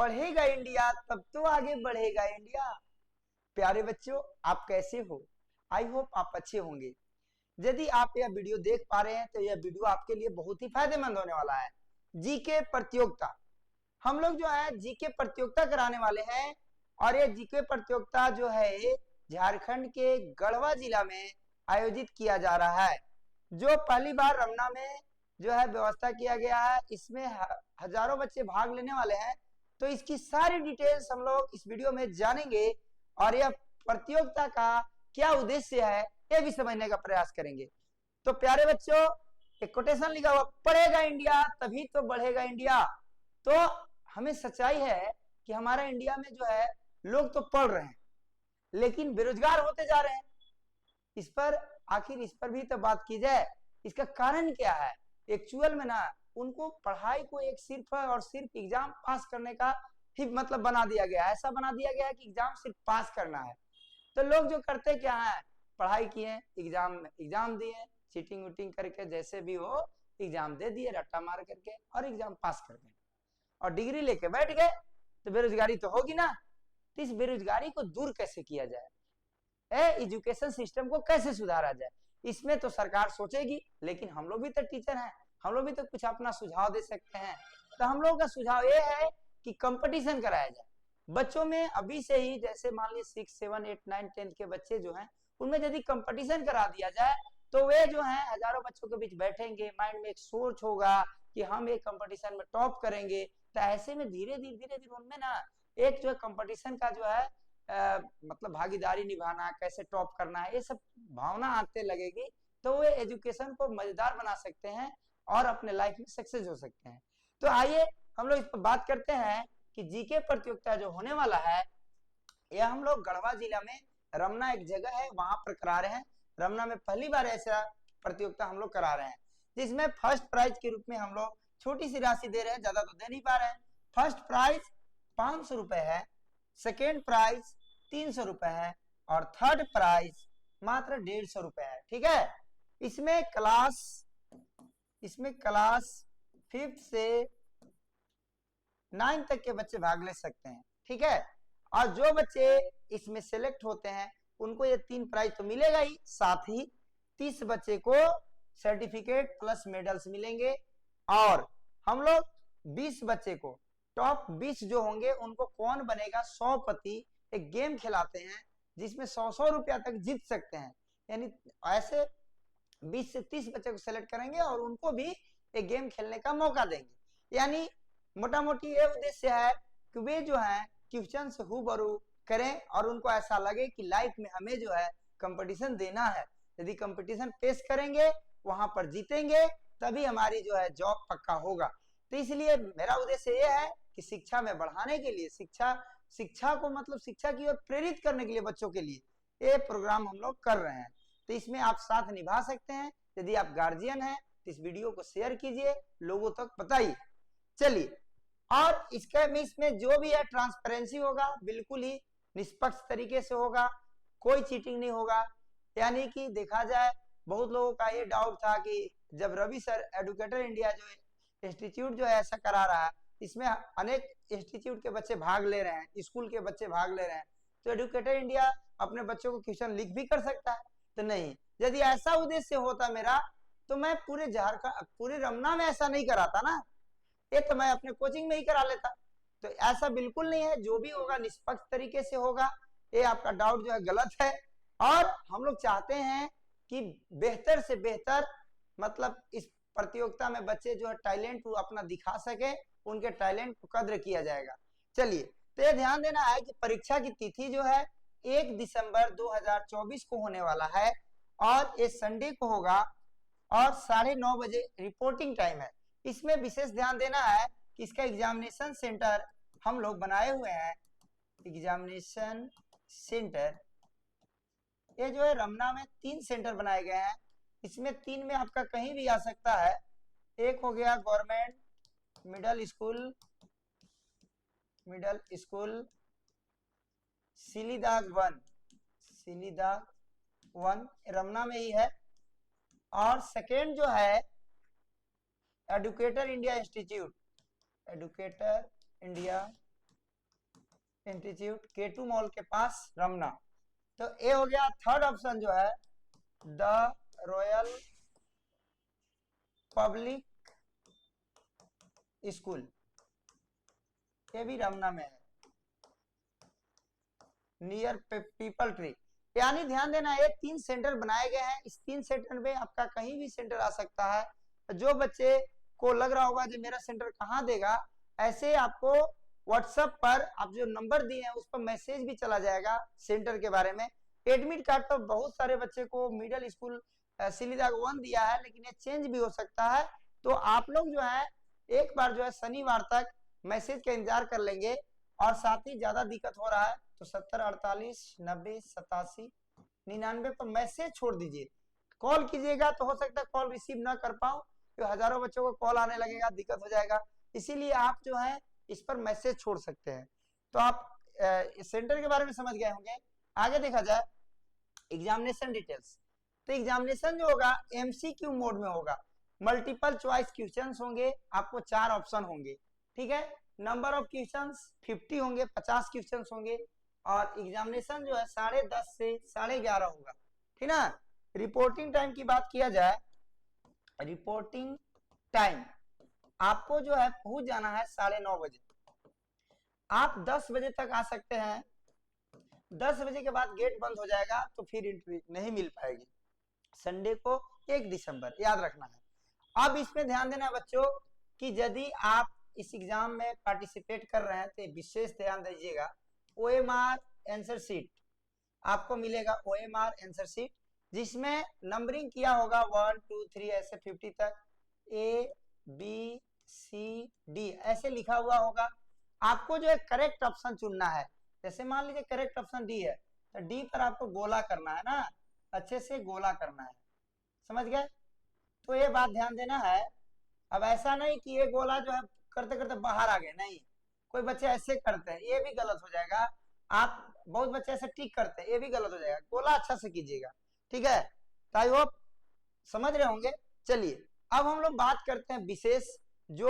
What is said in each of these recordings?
पढ़ेगा इंडिया तब तो आगे बढ़ेगा इंडिया। प्यारे बच्चों, आप कैसे हो? आई होप आप अच्छे होंगे। यदि आप यह वीडियो देख पा रहे हैं तो यह वीडियो आपके लिए बहुत ही फायदेमंद होने वाला है। जीके प्रतियोगिता, हम लोग जो है जीके प्रतियोगिता कराने वाले हैं। और ये जीके प्रतियोगिता जो है झारखंड के गढ़वा जिला में आयोजित किया जा रहा है, जो पहली बार रमना में जो है व्यवस्था किया गया है। इसमें हजारों बच्चे भाग लेने वाले हैं, तो इसकी सारी डिटेल्स हम लोग इस वीडियो में जानेंगे और यह प्रतियोगिता का क्या उद्देश्य है ये भी समझने का प्रयास करेंगे। तो प्यारे बच्चों, एक कोटेशन लिखा हुआ, पढ़ेगा इंडिया तभी तो बढ़ेगा इंडिया। तो हमें सच्चाई है कि हमारा इंडिया में जो है लोग तो पढ़ रहे हैं लेकिन बेरोजगार होते जा रहे हैं। इस पर आखिर इस पर भी तो बात की जाए, इसका कारण क्या है? एक्चुअल में ना उनको पढ़ाई को एक सिर्फ और सिर्फ एग्जाम पास करने का ही मतलब बना दिया गया है। ऐसा बना दिया गया है कि एग्जाम सिर्फ पास करना है। तो लोग जो करते क्या है, पढ़ाई किए, एग्जाम दिए, चीटिंग उटिंग करके जैसे भी हो एग्जाम दे दिए रट्टा मार करके और एग्जाम पास कर गए और डिग्री लेके बैठ गए। तो बेरोजगारी तो होगी ना। तो इस बेरोजगारी को दूर कैसे किया जाए, एजुकेशन सिस्टम को कैसे सुधारा जाए, इसमें तो सरकार सोचेगी। लेकिन हम लोग भी तो टीचर हैं, हम लोग भी तो कुछ अपना सुझाव दे सकते हैं। तो हम लोग का सुझाव ये है कि कंपटीशन कराया जाए बच्चों में अभी से ही। जैसे मान ली 6, 7, 8, 9, 10 के बच्चे जो हैं उनमें यदि कंपटीशन करा दिया जाए तो वे जो है हजारों बच्चों के बीच बैठेंगे, माइंड में एक सोच होगा कि हम एक कंपटीशन में टॉप करेंगे। तो ऐसे में धीरे धीरे उनमें ना एक जो है कंपटीशन का जो है मतलब भागीदारी निभाना, कैसे टॉप करना है, ये सब भावना आते लगेगी। तो वे एजुकेशन को मजेदार बना सकते हैं और अपने लाइफ में सक्सेस हो सकते हैं। तो आइए हम लोग इस पर बात करते हैं कि जीके प्रतियोगिता जो होने वाला है यह हम लोग गढ़वा जिला में रमना एक जगह है वहां पर करा रहे हैं। रमना में पहली बार ऐसा प्रतियोगिता हम लोग करा रहे हैं, जिसमें फर्स्ट प्राइज के रूप में हम लोग छोटी सी राशि दे रहे हैं, ज्यादा तो दे नहीं पा रहे हैं। फर्स्ट प्राइज 500 रुपए है, सेकेंड प्राइज 300 रुपए है और थर्ड प्राइज मात्र 150 रुपए है। ठीक है। इसमें क्लास 5th से 9 तक के बच्चे भाग ले सकते हैं। ठीक है। और जो बच्चे इसमें सेलेक्ट होते हैं उनको ये 3 प्राइज तो मिलेगा ही, साथ ही 30 बच्चे को सर्टिफिकेट प्लस मेडल्स मिलेंगे। और हम लोग 20 बच्चे को, टॉप 20 जो होंगे उनको कौन बनेगा 100 पति एक गेम खिलाते हैं जिसमें 100 रुपया तक जीत सकते हैं। यानी ऐसे 20 से 30 बच्चे को सेलेक्ट करेंगे और उनको भी एक गेम खेलने का मौका देंगे। यानी मोटा मोटी ये उद्देश्य है कि वे जो है क्वेश्चन से हूबहू करें और उनको ऐसा लगे कि लाइफ में हमें जो है कंपटीशन देना है। यदि कंपटीशन पेश करेंगे, वहां पर जीतेंगे, तभी हमारी जो है जॉब पक्का होगा। तो इसलिए मेरा उद्देश्य ये है कि शिक्षा में बढ़ाने के लिए, शिक्षा को मतलब शिक्षा की ओर प्रेरित करने के लिए बच्चों के लिए ये प्रोग्राम हम लोग कर रहे हैं। तो इसमें आप साथ निभा सकते हैं। यदि आप गार्जियन हैं तो इस वीडियो को शेयर कीजिए, लोगों तक बताइए। चलिए, और इसमें जो भी है ट्रांसपेरेंसी होगा, बिल्कुल ही निष्पक्ष तरीके से होगा, कोई चीटिंग नहीं होगा। यानी कि देखा जाए, बहुत लोगों का ये डाउट था कि जब रवि सर एडुकेटर इंडिया जो इंस्टीट्यूट जो है ऐसा करा रहा है, इसमें अनेक इंस्टीट्यूट के बच्चे भाग ले रहे हैं, स्कूल के बच्चे भाग ले रहे हैं, तो एडुकेटर इंडिया अपने बच्चों को क्वेश्चन लिख भी कर सकता है। तो नहीं, यदि ऐसा उद्देश्य होता मेरा तो मैं पूरे झारखंड, पूरे रमना में ऐसा नहीं कराता ना, ये तो मैं अपने कोचिंग में ही करा लेता। तो ऐसा बिल्कुल नहीं है, जो भी होगा निष्पक्ष तरीके से होगा। ये आपका डाउट जो है गलत है। और हम लोग चाहते हैं कि बेहतर से बेहतर मतलब इस प्रतियोगिता में बच्चे जो है टैलेंट वो अपना दिखा सके, उनके टैलेंट को कद्र किया जाएगा। चलिए, तो ये ध्यान देना है कि परीक्षा की तिथि जो है 1 दिसंबर 2024 को होने वाला है और ये संडे को होगा और 9:30 बजे रिपोर्टिंग टाइम है। इसमें विशेष ध्यान देना है कि इसका एग्जामिनेशन सेंटर हम लोग बनाए हुए हैं। एग्जामिनेशन सेंटर ये जो है रमना में 3 सेंटर बनाए गए हैं। इसमें 3 में आपका कहीं भी आ सकता है। एक हो गया गवर्नमेंट मिडिल स्कूल सिलीदाग 1 रमना में ही है। और सेकेंड जो है educator India institute K2 mall के पास रमना। तो ए हो गया। थर्ड ऑप्शन जो है द रॉयल पब्लिक स्कूल, ये भी रमना में है, नियर पीपल ट्री। यानी ध्यान देना, ये 3 सेंटर बनाए गए हैं। इस 3 सेंटर में आपका कहीं भी सेंटर आ सकता है। जो बच्चे को लग रहा होगा कि मेरा सेंटर कहाँ देगा, ऐसे आपको व्हाट्सएप पर आप जो नंबर दिए हैं उस पर मैसेज भी चला जाएगा सेंटर के बारे में। एडमिट कार्ड तो बहुत सारे बच्चे को मिडिल स्कूल सिलीदाग 1 दिया है, लेकिन ये चेंज भी हो सकता है। तो आप लोग जो है एक बार जो है शनिवार तक मैसेज का इंतजार कर लेंगे। और साथ ही ज्यादा दिक्कत हो रहा है तो 70 48 90 87 99 पर मैसेज छोड़ दीजिए। कॉल कीजिएगा तो हो सकता है कॉल रिसीव ना कर पाऊं, तो हजारों बच्चों को कॉल आने लगेगा, दिक्कत हो जाएगा। इसीलिए आप जो है इस पर मैसेज छोड़ सकते हैं। तो आप सेंटर के बारे में समझ गए होंगे। आगे देखा जाए एग्जामिनेशन डिटेल्स। तो एग्जामिनेशन जो होगा एमसीक्यू मोड में होगा, मल्टीपल चॉइस क्वेश्चंस होंगे, आपको 4 ऑप्शन होंगे। ठीक है, नंबर ऑफ क्वेश्चंस 50 होंगे, 50 क्वेश्चंस होंगे। और एग्जामिनेशन जो है 10:30 से 11:30 होगा। ठीक ना। रिपोर्टिंग टाइम की बात किया जाए, रिपोर्टिंग टाइम आपको जो है पहुंच जाना है 9:30 बजे। आप 10 बजे तक आ सकते हैं। 10 बजे के बाद गेट बंद हो जाएगा तो फिर एंट्री नहीं मिल पाएगी। संडे को 1 दिसंबर याद रखना है। अब इसमें ध्यान देना बच्चों कि यदि आप इस एग्जाम में पार्टिसिपेट कर रहे हैं तो विशेष ध्यान दीजिएगा। OMR आंसर शीट आपको मिलेगा, OMR आंसर शीट जिसमें नंबरिंग किया होगा 1 2 3 ऐसे 50 तक, ABCD ऐसे लिखा हुआ होगा। आपको जो है करेक्ट ऑप्शन चुनना है। जैसे मान लीजिए करेक्ट ऑप्शन डी है तो डी पर आपको गोला करना है ना, अच्छे से गोला करना है। समझ गए। तो ये बात ध्यान देना है। अब ऐसा नहीं कि ये गोला जो है करते करते बाहर आ गए, नहीं। कोई बच्चे ऐसे करते हैं, ये भी गलत हो जाएगा। आप बहुत बच्चे ऐसे टिक करते हैं, ये भी गलत हो जाएगा। गोला अच्छा से कीजिएगा। ठीक है, तो आई होप समझ रहे होंगे। चलिए अब हम लोग बात करते हैं विशेष, जो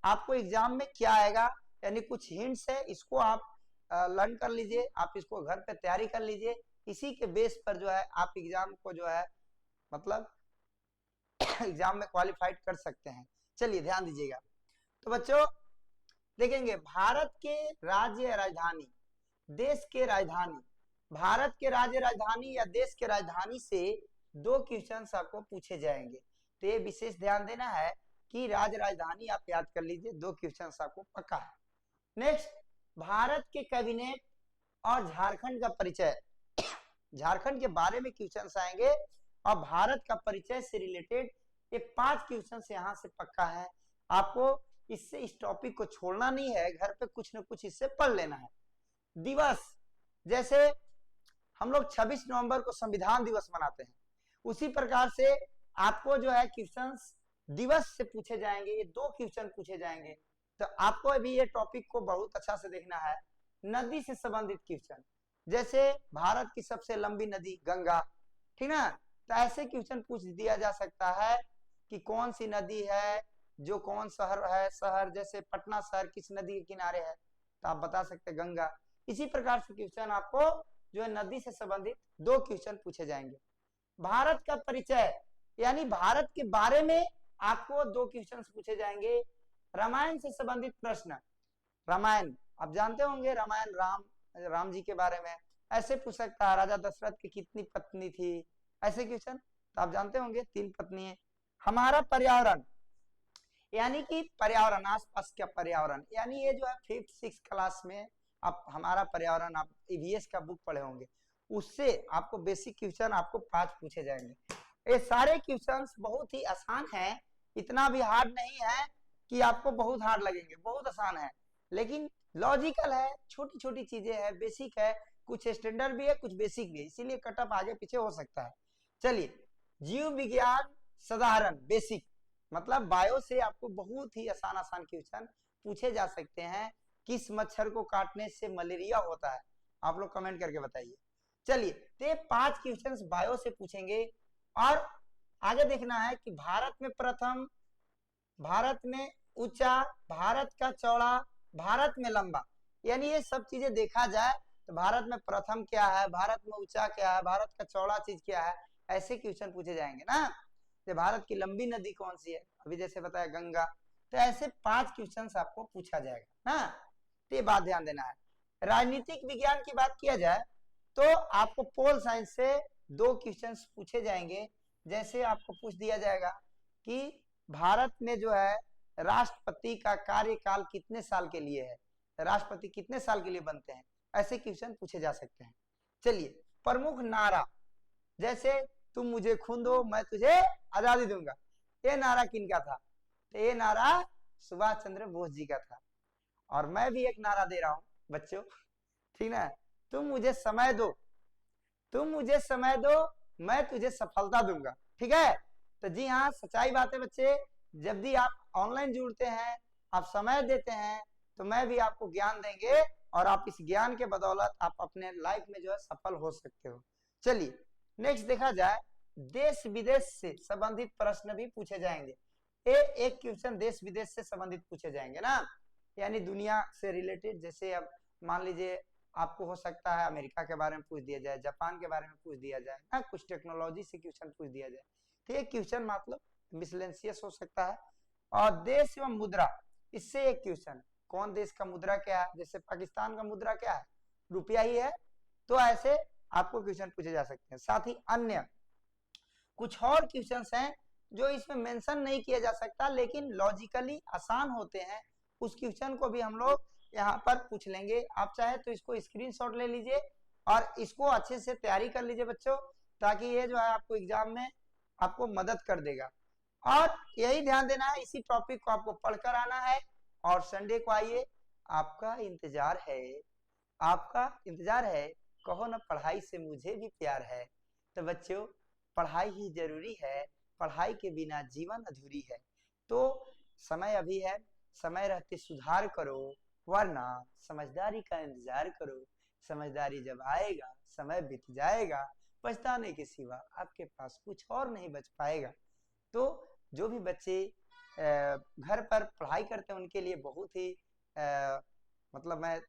आपको एग्जाम में क्या आएगा, यानी कुछ हिंट्स है, इसको आप लर्न कर लीजिए, आप इसको घर पे तैयारी कर लीजिए। इसी के बेस पर जो है आप एग्जाम को जो है मतलब एग्जाम में क्वालिफाइड कर सकते हैं। चलिए ध्यान दीजिएगा। तो बच्चों देखेंगे भारत के राज्य राजधानी, देश के राजधानी, भारत के राज्य राजधानी या देश के राजधानी से 2 क्वेश्चन आपको पूछे जाएंगे। तो ये विशेष ध्यान देना है कि राज्य राजधानी आप याद कर लीजिए, 2 क्वेश्चन आपको पक्का है। नेक्स्ट, भारत के कैबिनेट और झारखंड का परिचय, झारखंड के बारे में क्वेश्चन आएंगे और भारत का परिचय से रिलेटेड ये 5 क्वेश्चन यहाँ से पक्का है। आपको इससे इस टॉपिक को छोड़ना नहीं है, घर पे कुछ न कुछ इससे पढ़ लेना है। दिवस, जैसे हम लोग 26 नवंबर को संविधान दिवस मनाते हैं, उसी प्रकार से आपको जो है क्वेश्चंस दिवस से पूछे जाएंगे। ये 2 क्वेश्चन पूछे जाएंगे। तो आपको अभी ये टॉपिक को बहुत अच्छा से देखना है। नदी से संबंधित क्वेश्चन, जैसे भारत की सबसे लंबी नदी गंगा, ठीक ना। तो ऐसे क्वेश्चन पूछ दिया जा सकता है कि कौन सी नदी है, जो कौन शहर है, शहर जैसे पटना शहर किस नदी के किनारे है, तो आप बता सकते हैं गंगा। इसी प्रकार से क्वेश्चन आपको जो है नदी से संबंधित 2 क्वेश्चन पूछे जाएंगे। भारत का परिचय यानी भारत के बारे में आपको 2 क्वेश्चन पूछे जाएंगे। रामायण से संबंधित प्रश्न, रामायण आप जानते होंगे, रामायण राम जी के बारे में ऐसे पूछ सकता है। राजा दशरथ की कितनी पत्नी थी, ऐसे क्वेश्चन तो आप जानते होंगे 3 पत्नी है। हमारा पर्यावरण यानी कि पर्यावरण, आसपास का पर्यावरण, यानी ये जो है 5th 6th क्लास में आप हमारा पर्यावरण आप EVS का बुक पढ़े होंगे, उससे आपको बेसिक क्वेश्चन आपको 5 पूछे जाएंगे। ये सारे क्वेश्चंस बहुत ही आसान हैं, इतना भी हार्ड नहीं है कि आपको बहुत हार्ड लगेंगे, बहुत आसान है, लेकिन लॉजिकल है, छोटी छोटी चीजें हैं, बेसिक है, कुछ स्टैंडर्ड भी है, कुछ बेसिक भी है, इसीलिए कटअप आगे पीछे हो सकता है। चलिए, जीव विज्ञान साधारण बेसिक, मतलब बायो से आपको बहुत ही आसान आसान क्वेश्चन पूछे जा सकते हैं। किस मच्छर को काटने से मलेरिया होता है, आप लोग कमेंट करके बताइए। चलिए, तो 5 क्वेश्चंस बायो से पूछेंगे। और आगे देखना है कि भारत में प्रथम, भारत में ऊंचा, भारत का चौड़ा, भारत में लंबा, यानी ये सब चीजें देखा जाए तो भारत में प्रथम क्या है, भारत में ऊंचा क्या है, भारत का चौड़ा चीज क्या है, ऐसे क्वेश्चन पूछे जाएंगे ना। तो भारत की लंबी नदी कौन सी है, अभी जैसे बताया गंगा। तो ऐसे 5 क्वेश्चन आपको पूछा जाएगा ना, तो ये बात ध्यान देना है। राजनीतिक विज्ञान की बात किया जाए तो आपको पोल साइंस से 2 क्वेश्चन पूछे जाएंगे। जैसे आपको पूछ दिया जाएगा कि भारत में जो है राष्ट्रपति का कार्यकाल कितने साल के लिए है, राष्ट्रपति कितने साल के लिए बनते हैं, ऐसे क्वेश्चन पूछे जा सकते हैं। चलिए, प्रमुख नारा, जैसे तुम मुझे खून दो मैं तुझे आजादी दूंगा, ये नारा किनका था, तो ये नारा सुभाष चंद्र बोस जी का था। और मैं भी एक नारा दे रहा हूं बच्चों, ठीक ना, तुम मुझे समय दो, तुम मुझे समय दो मैं तुझे सफलता दूंगा, ठीक है। तो जी हाँ, सच्चाई बात है बच्चे, जब भी आप ऑनलाइन जुड़ते हैं, आप समय देते हैं, तो मैं भी आपको ज्ञान देंगे और आप इस ज्ञान के बदौलत आप अपने लाइफ में जो है सफल हो सकते हो। चलिए नेक्स्ट देखा जाए, देश विदेश से संबंधित प्रश्न भी पूछे जाएंगे। एक क्वेश्चन देश विदेश से संबंधित पूछे जाएंगे ना, यानी दुनिया से रिलेटेड। जैसे अब मान लीजिए आपको हो सकता है अमेरिका के बारे में पूछ दिया जाए, जापान के बारे में पूछ दिया जाए ना, कुछ टेक्नोलॉजी से क्वेश्चन पूछ दिया जाए, तो ये क्वेश्चन मतलब मिसलेनियस हो सकता है। और देश एवं मुद्रा, इससे एक क्वेश्चन, कौन देश का मुद्रा क्या है, जैसे पाकिस्तान का मुद्रा क्या है, रुपया ही है, तो ऐसे आपको क्वेश्चन पूछे जा सकते हैं। साथ ही अन्य कुछ और क्वेश्चन हैं जो इसमें मेंशन नहीं किया जा सकता लेकिन लॉजिकली आसान होते हैं, उस क्वेश्चन को भी हम लोग यहाँ पर पूछ लेंगे। आप चाहे तो इसको स्क्रीनशॉट ले लीजिए और इसको अच्छे से तैयारी कर लीजिए बच्चों, ताकि ये जो है आपको एग्जाम में आपको मदद कर देगा। और यही ध्यान देना है, इसी टॉपिक को आपको पढ़कर आना है और संडे को आइए, आपका इंतजार है, आपका इंतजार है, कहो ना पढ़ाई से मुझे भी प्यार है। तो बच्चों पढ़ाई ही जरूरी है, पढ़ाई के बिना जीवन अधूरी है। तो समय अभी है, समय रहते सुधार करो, वरना समझदारी का इंतजार करो, समझदारी जब आएगा समय बीत जाएगा, पछताने के सिवा आपके पास कुछ और नहीं बच पाएगा। तो जो भी बच्चे घर पर पढ़ाई करते हैं उनके लिए बहुत ही मतलब मैं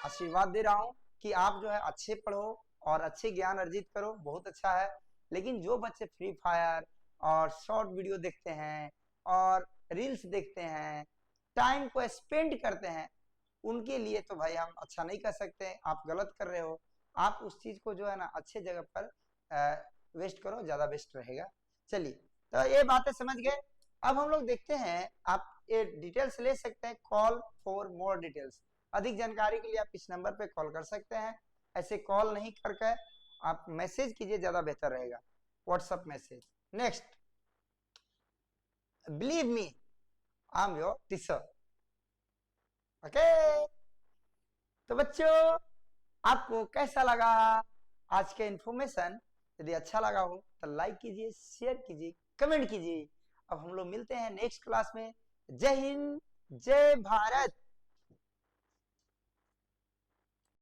आशीर्वाद दे रहा हूँ कि आप जो है अच्छे पढ़ो और अच्छे ज्ञान अर्जित करो, बहुत अच्छा है। लेकिन जो बच्चे फ्री फायर और शॉर्ट वीडियो देखते हैं और रील्स देखते हैं, टाइम को स्पेंड करते हैं, उनके लिए तो भाई हम अच्छा नहीं कर सकते, आप गलत कर रहे हो। आप उस चीज को जो है ना अच्छे जगह पर वेस्ट करो, ज्यादा बेस्ट रहेगा। चलिए, तो ये बातें समझ गए। अब हम लोग देखते हैं, आप ये डिटेल्स ले सकते हैं, कॉल फॉर मोर डिटेल्स, अधिक जानकारी के लिए आप इस नंबर पे कॉल कर सकते हैं। ऐसे कॉल नहीं करके आप मैसेज कीजिए, ज्यादा बेहतर रहेगा, WhatsApp message. Next, believe me I am your teacher, okay. तो बच्चों आपको कैसा लगा आज का इन्फॉर्मेशन, यदि अच्छा लगा हो तो लाइक कीजिए, शेयर कीजिए, कमेंट कीजिए। अब हम लोग मिलते हैं नेक्स्ट क्लास में। जय हिंद, जय भारत।